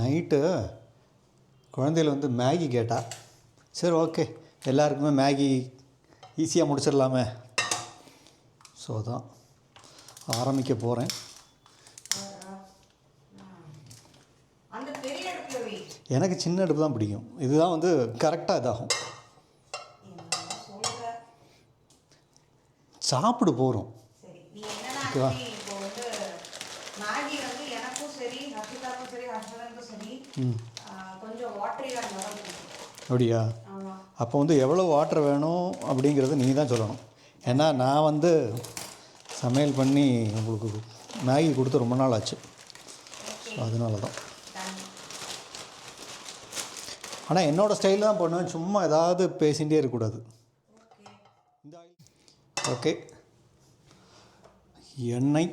Night குழந்தைகள் வந்து Maggi கேட்டா. சரி ஓகே, எல்லாருக்குமே மேகி ஈஸியாக முடிச்சிடலாமே. ஸோ தான் ஆரம்பிக்க போகிறேன். எனக்கு சின்ன அடுப்பு தான் பிடிக்கும். இதுதான் வந்து கரெக்டாக இதாகும். சாப்பிடு போகிறோம். ஓகேவா? அப்படியா? அப்போ வந்து எவ்வளோ வாட்டர் வேணும் அப்படிங்கிறத நீ தான் சொல்லணும். ஏன்னா நான் வந்து சமையல் பண்ணி உங்களுக்கு மேகி கொடுத்து ரொம்ப நாள் ஆச்சு. ஸோ அதனால தான். ஆனால் என்னோடய ஸ்டைல் தான் பண்ணுவேன். சும்மா ஏதாவது பேசிகிட்டே இருக்கக்கூடாது. ஓகே, எண்ணெய்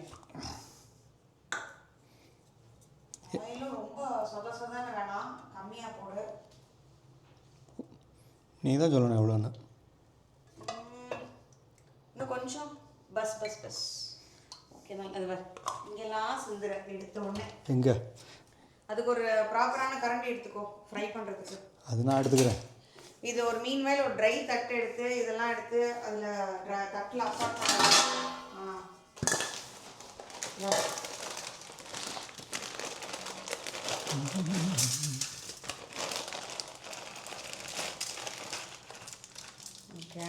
நீ தான் சொல்லணும் எவ்வளோன்னு. இன்னும் கொஞ்சம் பஸ் பஸ் பஸ். ஓகே தான். அது இங்கெல்லாம் சிந்துற எடுத்த உடனே எங்கே அதுக்கு ஒரு ப்ராப்பரான கரண்டி எடுத்துக்கோ ஃப்ரை பண்ணுறதுக்கு. அது நான் எடுத்துக்கிறேன். இது ஒரு மீன் மேலே ஒரு ட்ரை தட்டு எடுத்து இதெல்லாம் எடுத்து அதில் தட்டில் அப்பாட் பண்ணலாம். ஓகே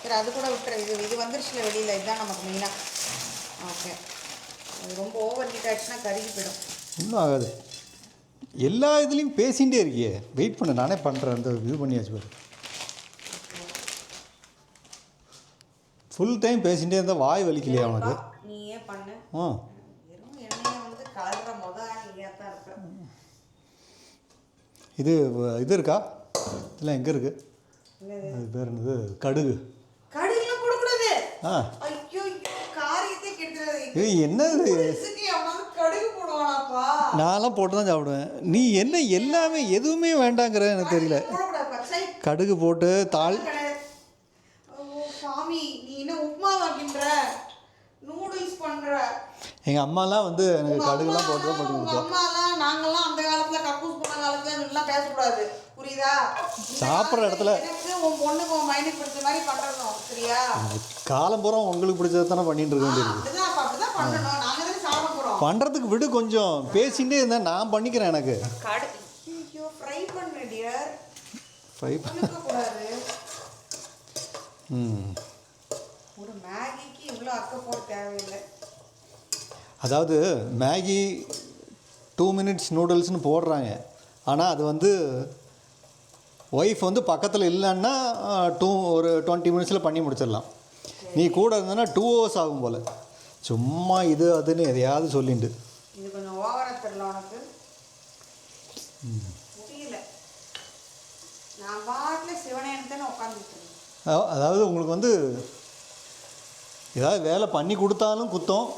சரி, அது கூட விட்டுரு. இது வந்துருச்சுல வெளியில், இதுதான் நமக்கு மெயினாக. ஓகே, அது ரொம்ப ஓவர் ஹீட் ஆகிடுச்சுன்னா கருகி போயிடும். ஒன்றும் ஆகாது. எல்லா இதுலேயும் பேசிகிட்டே இருக்கியே. வெயிட் பண்ணு, நானே பண்ணுறேன். அந்த இது பண்ணியாச்சு பாரு. ஃபுல் டைம் பேசிகிட்டே இருந்தால் வாய் வலிக்கலையா அவனுக்கு? நீயே பண்ணு. வெறும் எண்ணெயை வந்து கலர்ற நீயாக தான் இருப்ப. இது இருக்கா? இதெல்லாம் எங்கே இருக்குது? அது பேர் என்னது? கடுகு. கடுகுலாம் போடக்கூடாது. ஐயோ, காரியத்தை கெடுத்துறது. என்னது? கடுகு போடுவானாப்பா? நான்லாம் போட்டு தான் சாப்பிடுவேன். நீ என்ன எல்லாமே எதுவுமே வேண்டாங்கிற எனக்கு தெரியல. கடுகு போட்டு தாள். சாமி, நீ என்ன உப்புமா வைக்கின்ற, நூடுல்ஸ் பண்ற? எங்கள் அம்மாலாம் வந்து எனக்கு கடுகுலாம் போட்டு தான் போட்டு கொடுத்தோம். அம்மாலாம் நாங்கள்லாம் அந்த காலத்தில் கக்கூஸ் போன காலத்தில் இதெல்லாம் பேசக்கூடாது, புரியுதா? சாப்பிட்ற இடத்துல எனக்கு உன் பொண்ணுக்கு உன் மைனுக்கு பிடிச்ச மாதிரி பண்ணுறோம், சரியா? காலம் பூரா உங்களுக்கு பிடிச்சது தானே பண்ணிட்டு இருக்க வேண்டியது. அப்படிதான் பண்ணணும். நாங்கள் தானே சாப்பிட போகிறோம். பண்ணுறதுக்கு விடு, கொஞ்சம் பேசிகிட்டே இருந்தேன். நான் பண்ணிக்கிறேன். எனக்கு ஃப்ரை பண்ணு டியர். ஃப்ரை பண்ணக்கூடாது. ஒரு மேகிக்கு இவ்வளோ அக்கப்போர் தேவையில்லை. அதாவது மேகி 2 minutes நூடுல்ஸ்னு போடுறாங்க. ஆனால் அது வந்து ஒய்ஃப் வந்து பக்கத்தில் இல்லைன்னா ஒரு 20 minutes பண்ணி முடிச்சிடலாம். நீ கூட இருந்தனா 2 hours ஆகும் போல். சும்மா இது அதுன்னு எதையாவது சொல்லிண்டு. இது கொஞ்சம் ஓவராக தெரியல உனக்கு. முடியல. நான் பாட்டில் சிவனேன்னு உட்காந்துட்டு. அதாவது உங்களுக்கு வந்து ஏதாவது வேலை பண்ணி கொடுத்தாலும் குத்தம்,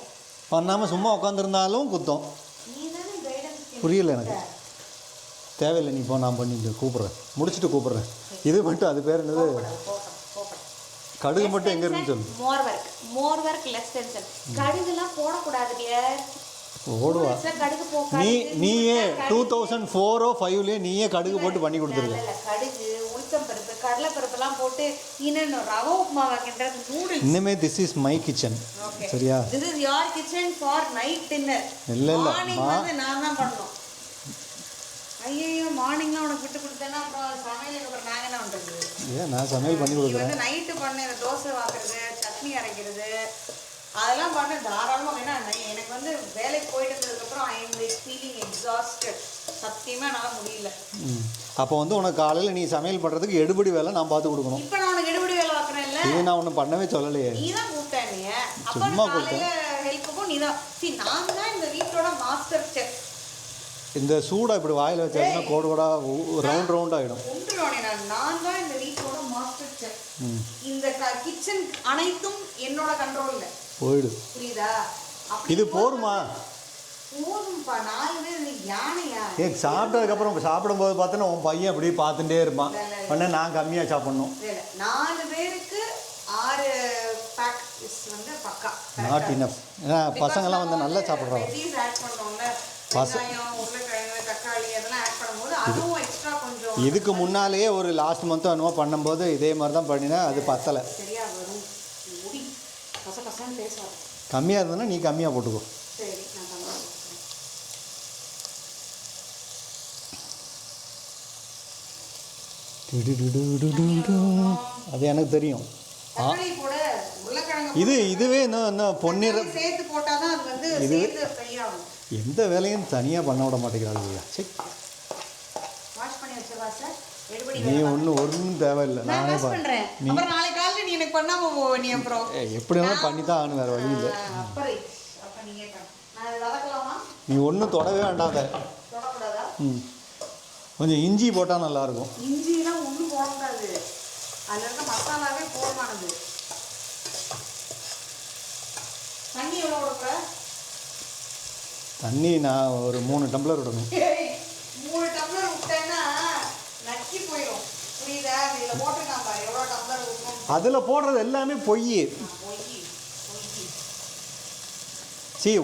பண்ணாமல் சும்மா உட்காந்துருந்தாலும் குத்தம். புரியல எனக்கு. தேவையில்லை, நீ இப்போ நான் பண்ணிட்டு கூப்பிட்றேன், முடிச்சுட்டு கூப்பிட்றேன். இது மட்டும் அது பேர் என்னது? கடுகு மட்டும் எங்கே இருக்குன்னு சொல்லு. More work less tension. கடுகுலாம் போடக்கூடாது. ஓடுவா நீயே 2004 or 2005 நீயே கடுகு போட்டு பண்ணி கொடுத்துருக்க. கடுகு, உளுத்தம்பருப்பு, கடலைப்பருப்புலாம் போட்டு இன்னும் ரவை உப்புமா வைக்கின்றது நூடுல்ஸ். இன்னுமே திஸ் இஸ் மை கிச்சன், சரியா? This is your kitchen for night dinner. இல்லை மார்னிங் வந்து நான் தான் பண்ணணும். ஐயோ, மார்னிங்லாம் உனக்கு விட்டு கொடுத்தேன்னா அப்புறம் சமையலுக்கு அப்புறம் நாங்கள் என்ன பண்ணுறது? ஏன் நான் சமையல் பண்ணி கொடுக்குறேன். வந்து நைட்டு பண்ண தோசை வாக்குறது, சட்னி அரைக்கிறது, அதெல்லாம் பண்ண தாராளமாக. ஏன்னா எனக்கு வந்து வேலைக்கு போயிட்டு இருந்ததுக்கப்புறம் ஐ எம் ஃபீலிங் எக்ஸாஸ்டட். சத்தியமாக என்னால் முடியல. அப்போ வந்து உனக்கு காலையில் நீ சமையல் பண்ணுறதுக்கு எடுபடி வேலை நான் பார்த்து கொடுக்கணும். இப்போ நான் உனக்கு எடுபடி வேலை பார்க்குறேன். இல்லை, இது நான் ஒன்றும் பண்ணவே சொல்லலையே. நீ தான் கூப்பிட்டேன். நீ சும்மா கூப்பிட்டேன். ஹெல்ப்புக்கும் நீ தான். சரி, நான் தான் இந்த வீட்டோட மாஸ்டர் செஃப். இந்த சூடாக இப்படி வாயில் வச்சாச்சுன்னா கோடு கோடா ரவுண்ட் ஆகிடும். நான் தான் இந்த வீட்டோட மாஸ்டர் செஃப். இந்த கிச்சன் அனைத்தும் என்னோட கண்ட்ரோல்ல போயிடு, புரியுதா? இது போருமா? போதும்பா. 4 பேர் நீ யானையா? சாப்பிட்டதுக்கப்புறம் சாப்பிடும்போது பார்த்தோன்னா உன் பையன் அப்படியே பார்த்துட்டே இருப்பான். உடனே நான் கம்மியாக சாப்பிட்ணும். 4 பேருக்கு 6 பேக் வந்து பக்கா நாட் இனஃப். ஏன்னா பசங்கள்லாம் வந்து நல்லா சாப்பிட்றாங்க. ஆட் பண்ணுறோம்ல, வெங்காயம், உருளைக்கிழங்கு, அதுவும் எக்ஸ்ட்ரா கொஞ்சம் இதுக்கு முன்னாலேயே ஒரு லாஸ்ட் மந்த்தோ என்னமோ பண்ணும்போது இதே மாதிரி தான் பண்ணினேன், அது பத்தலை. சரியா வரும். முடி கசகசன்னு பேசாது. கம்மியாக இருந்ததுன்னா நீ கம்மியாக போட்டுக்கோ. சரி, நான் கம்மியாக போட்டுக்கிறேன். அது எனக்கு தெரியும். தக்காளி கூட உருளைக்கிழங்கு இதுவே இன்னும் பொன்னிற சேர்த்து போட்டால் தான் அது வந்து சேர்த்து ஃப்ரை ஆகும். எந்த வேலையும் தனியாக பண்ண விட மாட்டேங்கிறாள். சரி, வாஷ் பண்ணி வச்சிருவா சார். நீ ஒன்றும் தேவையில்லை, நானே பண்ணுறேன். அப்புறம் நாளைக்கு காலையில் நீ எனக்கு பண்ணாம நீ அப்புறம் எப்படி வேணாலும் பண்ணி தான் ஆகணும், வேறு வழி இல்லை. நீ ஒன்றும் தொடவே வேண்டாத. தொடக்கூடாதா? கொஞ்சம் இஞ்சி போட்டால் நல்லாயிருக்கும். இஞ்சிலாம் ஒன்றும் போடக்கூடாது, அதில் இருக்க மசாலாவே போடமானது. தண்ணி எவ்வளோ கொடுக்குற? தண்ணி நான் ஒரு 3 டம்ளர் விடணும். 3 டம்ளர் விட்டேன்னா நக்கி போயிடும், புரியுதா? இதில் போட்டுருக்கான் பாரு எவ்வளோ டம்ளர் விடணும். அதில் போடுறது எல்லாமே பொய். சரி,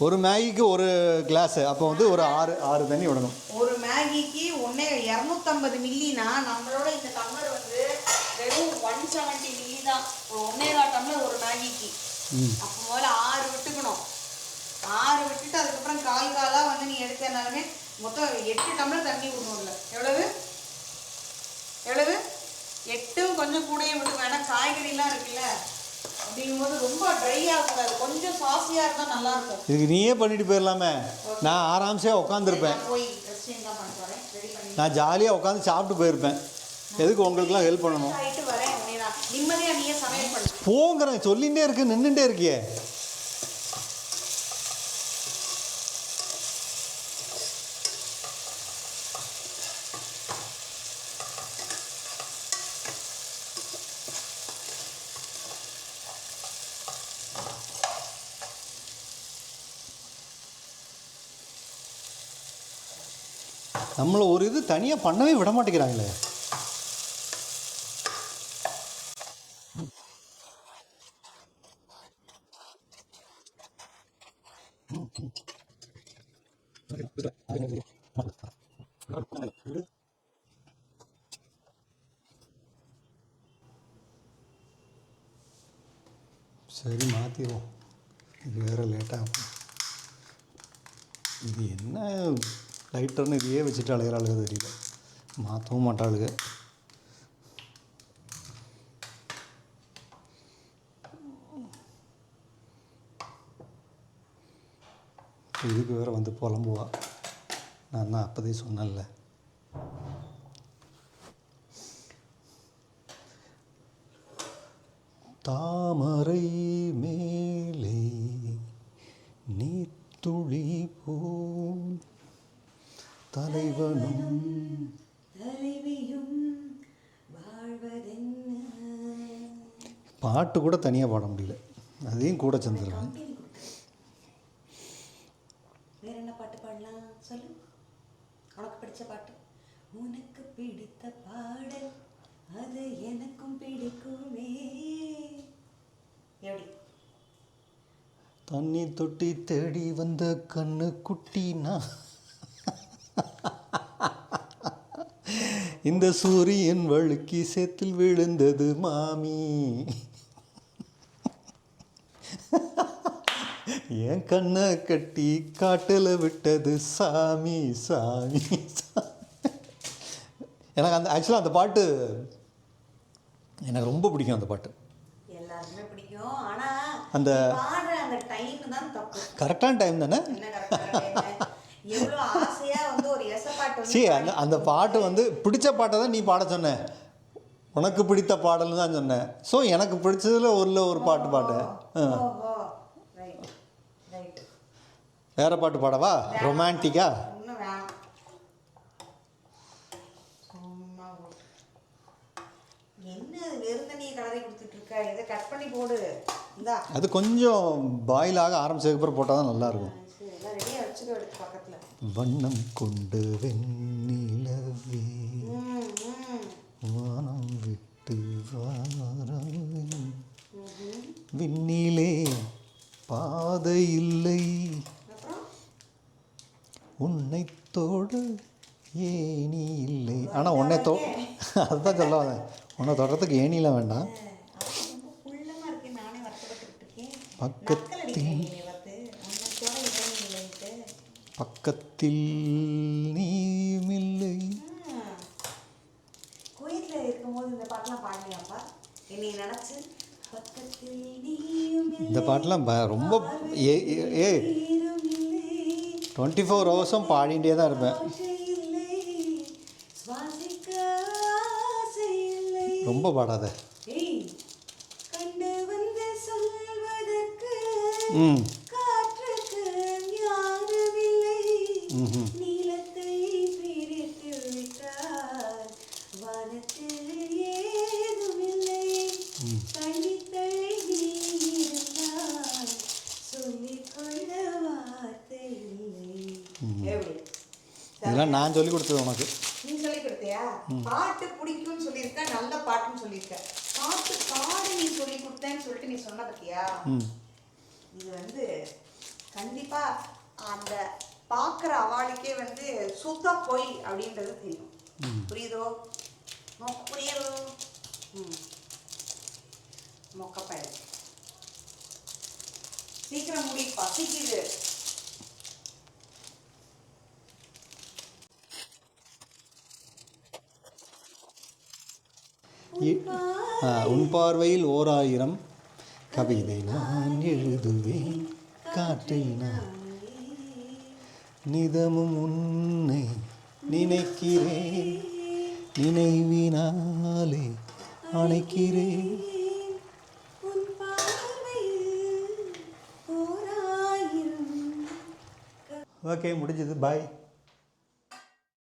ஒரு மேகிக்கு ஒரு கிளாஸு, அப்போ வந்து ஒரு 6 தண்ணி விடணும். ஒரு மேகிக்கு 250 மில்லினா நம்மளோட இந்த டம்ளர் வந்து வெறும் 170 மில்லி தான். ஒரு 1.25 டம்ளர் ஒரு மேகிக்கு. அப்போ முதல்ல 6 விட்டுக்கணும். 6 விட்டுட்டு அதுக்கப்புறம் காலாக வந்து நீ எடுத்தனாலுமே மொத்தம் 8 டம்ளர் தண்ணி விடணும். இல்லை எவ்வளவு 8 கொஞ்சம் கூடயே விட்டுக்கணும். ஏன்னா காய்கறிலாம் இருக்குல்ல, அப்படிங்கும்போது ரொம்ப ட்ரை ஆகக்கூடாது, கொஞ்சம் சாஸியாக இருந்தால் நல்லாயிருக்கும். இதுக்கு நீயே பண்ணிட்டு போயிடலாமே, நான் ஆராம்சே உட்காந்துருப்பேன். போய் ட்ரெஸ்ஸிங் தான் பண்ணிட்டு வரேன், ரெடி பண்ணி நான் ஜாலியாக உட்காந்து சாப்பிட்டு போயிருப்பேன். எதுக்கு உங்களுக்குலாம் ஹெல்ப் பண்ணணும்? ஆகிட்டு வரேன். நிம்மதியாக நீயே சமையல் பண்ணு. போங்கிறேன், சொல்லிகிட்டே இருக்கு, நின்றுட்டே இருக்கியே. நம்மளை ஒரு இது தனியாக பண்ணவே விட மாட்டேங்கிறாங்களே. சரி, மாற்றிடுவோம், இது வேறு லேட்டாகும். இது என்ன லைட்டர்னு இதையே வச்சுட்டு அலையிறாளுக தெரியல, மாற்றவும் மாட்டாளுங்க. இதுக்கு வேறு வந்து புலம்புவா, நான் தான் அப்போதே சொன்னேன்ல. தாமரை மேலே நீத்துளி போல் தலைவனும் தலைவியும் வாழ்வதென்ன. பாட்டு கூட தனியாக பாட முடியல, அதையும் கூட சேர்ந்துருவேன். வேற என்ன பாட்டு பாடலாம் சொல்லு, உனக்கு பிடிச்ச பாட்டு. உனக்கு பிடித்த பாடல் அது எனக்கும் பிடிக்குமே. எப்படி? தண்ணி தொட்டி தேடி வந்த கண்ணு குட்டினா இந்த சூரியன் வழுக்கி சேத்தில் விழுந்தது மாமி, என் கண்ணை கட்டி காட்டில் விட்டது சாமி சாமி. எனக்கு ஆக்சுவலாக அந்த பாட்டு எனக்கு ரொம்ப பிடிக்கும். அந்த பாட்டு எல்லாருமே பிடிக்கும், ஆனால் அந்த பாடுற அந்த டைம் தான் தப்பு. கரெக்டான டைம் தானே. எவ்வளோ ஆசையாக வந்து ஒரு எசப்பாட்டு. சரி, அந்த பாட்டு வந்து பிடிச்ச பாட்டை தான் நீ பாட சொன்ன, உனக்கு பிடித்த பாடல்னு தான் சொன்னேன். ஸோ எனக்கு பிடிச்சதில் ஒரு பாட்டு பாட்டு. வேறு பாட்டு பாடவா? ரொமான்டிக்கா? என்ன வெறுந்தண்ணியை கலரை கொடுத்துட்டு இருக்க, இதை கட் பண்ணி போடு. இந்தா, அது கொஞ்சம் பாயில் ஆக ஆரம்பிச்சதுக்கப்புறம் போட்டால் தான் நல்லாயிருக்கும். எல்லாம் ரெடியாக வச்சுக்கோ எடுத்து பக்கத்தில். வண்ணம் கொண்டு வெண்ணிலவே வானம் விட்டு வாரம் விண்ணிலே பாதை இல்லை அதுதான் சொல்ல வந்தேன். உன்னை தொடறதுக்கு ஏணிலாம் வேண்டாம். அது ரொம்ப குள்ளமா இருக்கு, நானே வருத்தப்பட்டு இருக்கேன். பக்கத்தில் பக்கத்தில் நீமில்லை. கோயில்ல இருக்கும்போது இந்த பாட்டெல்லாம் பாடினியாப்பா? என்னை நினைச்சு பக்கத்தில் நீயும் இந்த பாட்டெலாம் ரொம்ப ஏ 24 ஹவர்ஸும் பாடிகிட்டே தான் இருப்பேன். ரொம்ப பாடாத. ம் இதெல்லாம் நான் சொல்லி கொடுத்தது உனக்கு. நீ சொல்லி கொடுத்தியா? பாட்டு பிடிக்கும்னு சொல்லியிருக்க, நல்ல பாட்டுன்னு சொல்லியிருக்க. பாட்டு பாடு நீ சொல்லி கொடுத்தேன்னு சொல்லிட்டு நீ சொன்ன பத்தியா? இது வந்து கண்டிப்பா அந்த பார்க்குற அவாளுக்கே வந்து சுத்தா போய் அப்படின்றது தெரியும். புரியுதோ? புரியுதோ? மொக்கப்பயல் சீக்கிரம் முடி, பசிக்குது. உன் பார்வையில் 1000 கவிதை நான் எழுதுவேன், காற்றை நான் நிதமும் உன்னை நினைக்கிறேன், நினைவினாலே அணைக்கிறேன். ஓகே, முடிஞ்சது. பாய்.